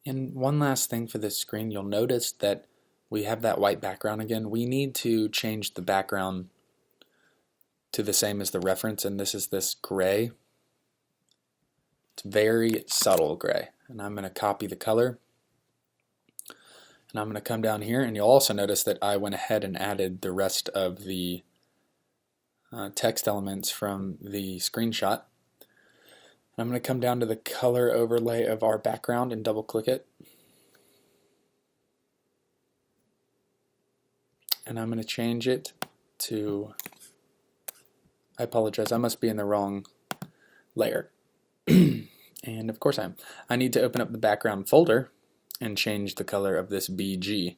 And one last thing for this screen, you'll notice that we have that white background again. We need to change the background to the same as the reference, and this is this gray. It's very subtle gray. And I'm going to copy the color. And I'm going to come down here, and you'll also notice that I went ahead and added the rest of the text elements from the screenshot. I'm going to come down to the color overlay of our background and double click it. And I'm going to change it to, I apologize, I must be in the wrong layer. And of course I am. I need to open up the background folder and change the color of this BG.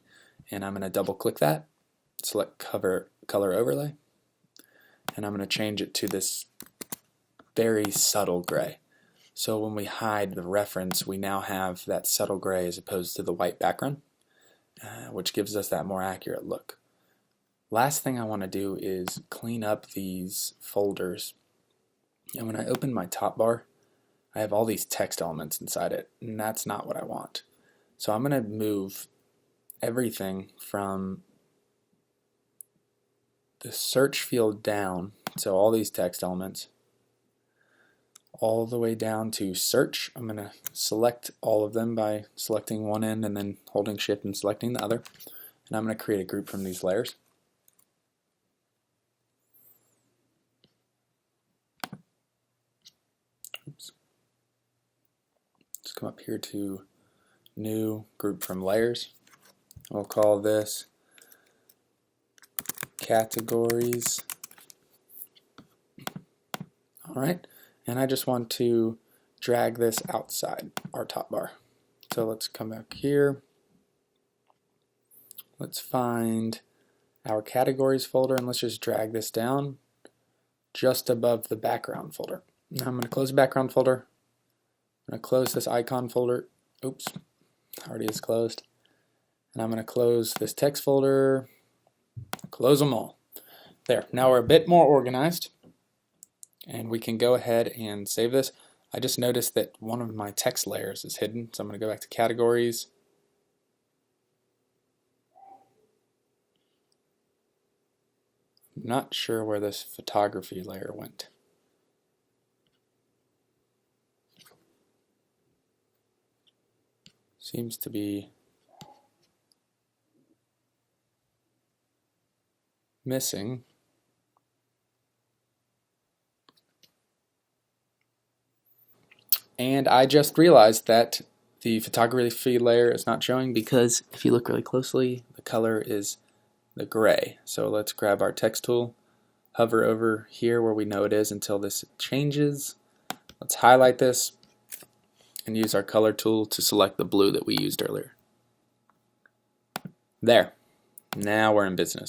And I'm going to double click that, select color overlay, and I'm going to change it to this very subtle gray. So when we hide the reference, we now have that subtle gray as opposed to the white background, which gives us that more accurate look. Last thing I want to do is clean up these folders. And when I open my top bar, I have all these text elements inside it, and that's not what I want. So I'm going to move everything from the search field down, so all these text elements, all the way down to search. I'm going to select all of them by selecting one end and then holding shift and selecting the other. And I'm going to create a group from these layers. Oops. Let's come up here to new group from layers. We'll call this categories. Alright, and I just want to drag this outside our top bar. So let's come back here. Let's find our categories folder and let's just drag this down just above the background folder. Now I'm going to close the background folder. I'm going to close this icon folder. Oops, already is closed. And I'm going to close this text folder. Close them all. There, now we're a bit more organized. And we can go ahead and save this. I just noticed that one of my text layers is hidden, so I'm going to go back to categories. I'm not sure where this photography layer went. Seems to be missing. And I just realized that the photography layer is not showing because if you look really closely, the color is the gray. So let's grab our text tool, hover over here where we know it is until this changes. Let's highlight this and use our color tool to select the blue that we used earlier. There. Now we're in business.